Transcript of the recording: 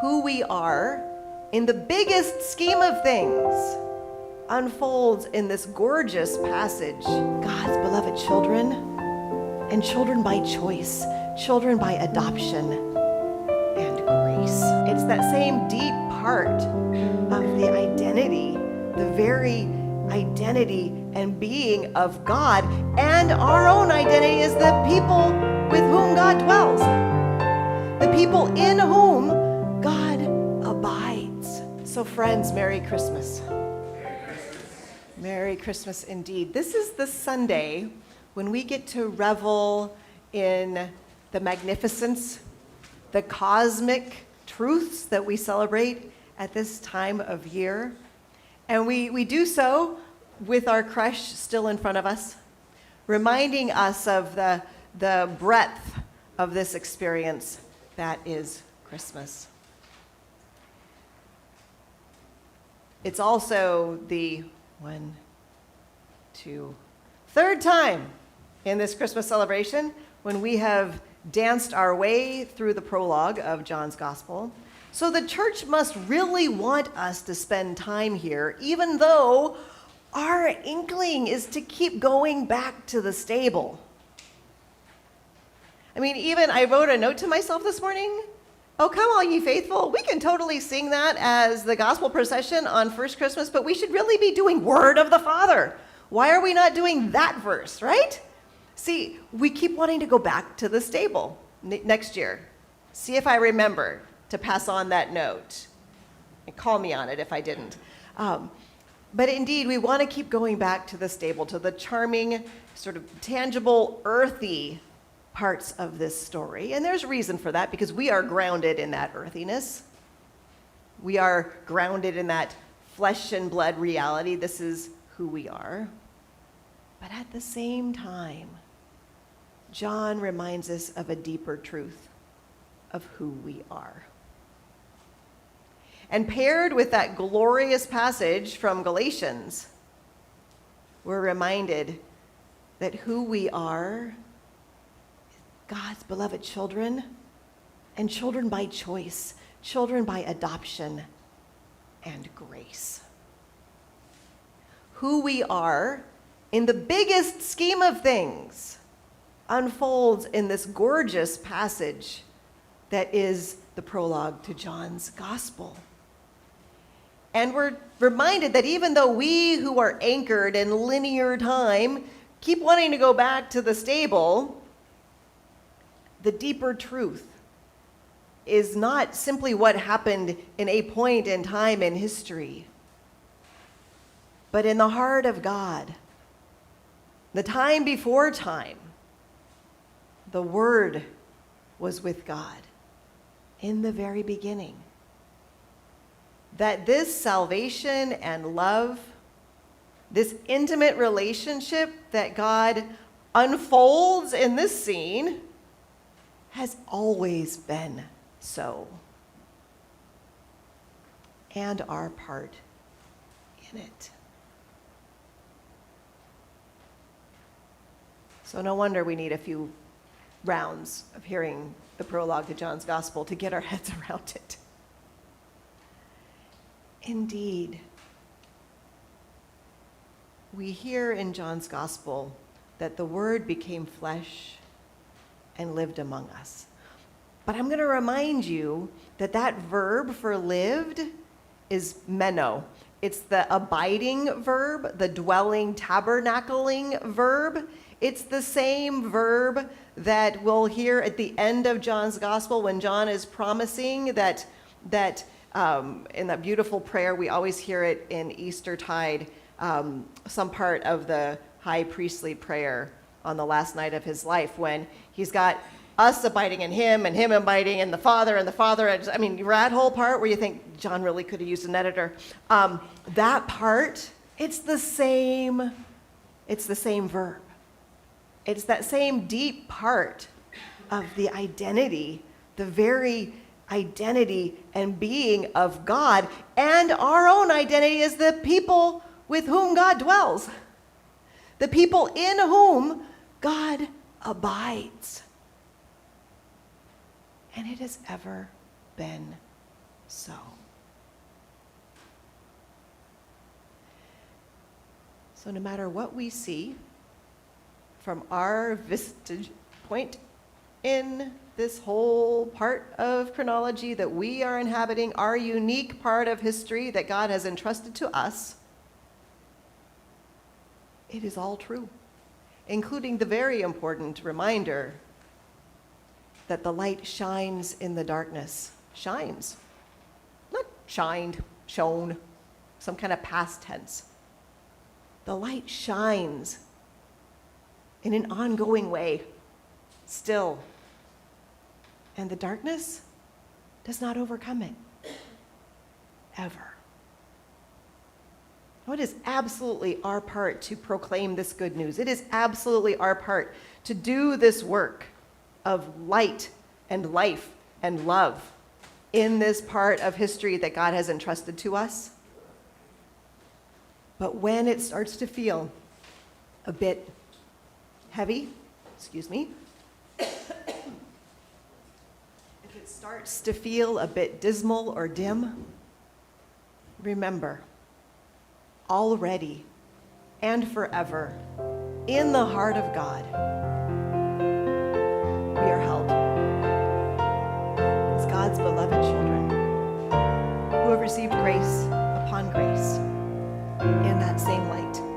who we are in the biggest scheme of things unfolds in this gorgeous passage. God's beloved children, and children by choice, children by adoption and grace. It's that same deep part of the identity, the very identity and being of God, and our own identity as the people with whom God dwells, the people in whom God abides. So friends, Merry Christmas. Merry Christmas indeed. This is the Sunday when we get to revel in the magnificence, the cosmic truths that we celebrate at this time of year. And we do so with our creche still in front of us, reminding us of the breadth of this experience that is Christmas. It's also the third time in this Christmas celebration when we have danced our way through the prologue of John's Gospel. So the church must really want us to spend time here, even though our inkling is to keep going back to the stable. I mean, even I wrote a note to myself this morning. Oh, come all ye faithful. We can totally sing that as the gospel procession on first Christmas, but we should really be doing Word of the Father. Why are we not doing that verse, right? See, we keep wanting to go back to the stable next year. See if I remember to pass on that note. And call me on it if I didn't. But indeed, we want to keep going back to the stable, to the charming, sort of tangible, earthy parts of this story. And there's reason for that, because we are grounded in that earthiness. We are grounded in that flesh and blood reality. This is who we are. But at the same time, John reminds us of a deeper truth of who we are. And paired with that glorious passage from Galatians, we're reminded that who we are, God's beloved children, and children by choice, children by adoption and grace. Who we are in the biggest scheme of things unfolds in this gorgeous passage that is the prologue to John's Gospel. And we're reminded that even though we who are anchored in linear time keep wanting to go back to the stable, the deeper truth is not simply what happened in a point in time in history, but in the heart of God, the time before time. The Word was with God in the very beginning. That this salvation and love, this intimate relationship that God unfolds in this scene, has always been so. And our part in it. So no wonder we need a few rounds of hearing the prologue to John's Gospel to get our heads around it. Indeed, we hear in John's Gospel that the Word became flesh and lived among us. But I'm going to remind you that that verb for lived is meno. It's the abiding verb, the dwelling, tabernacling verb. It's the same verb that we'll hear at the end of John's Gospel when John is promising that in that beautiful prayer, we always hear it in Eastertide, some part of the high priestly prayer on the last night of his life, when he's got us abiding in him and him abiding in the Father and the Father. I mean, that whole part where you think John really could have used an editor. That part, it's the same verb. It's that same deep part of the identity, the very identity and being of God, and our own identity as the people with whom God dwells, the people in whom God abides. And it has ever been so. So no matter what we see from our vantage point in this whole part of chronology that we are inhabiting, our unique part of history that God has entrusted to us, it is all true, including the very important reminder that the light shines in the darkness. Shines. Not shined, shone, some kind of past tense. The light shines in an ongoing way, still. And the darkness does not overcome it, ever. Now, it is absolutely our part to proclaim this good news. It is absolutely our part to do this work of light and life and love in this part of history that God has entrusted to us. But when it starts to feel a bit heavy, if it starts to feel a bit dismal or dim, remember, already and forever, in the heart of God, we are held as God's beloved children who have received grace upon grace in that same light.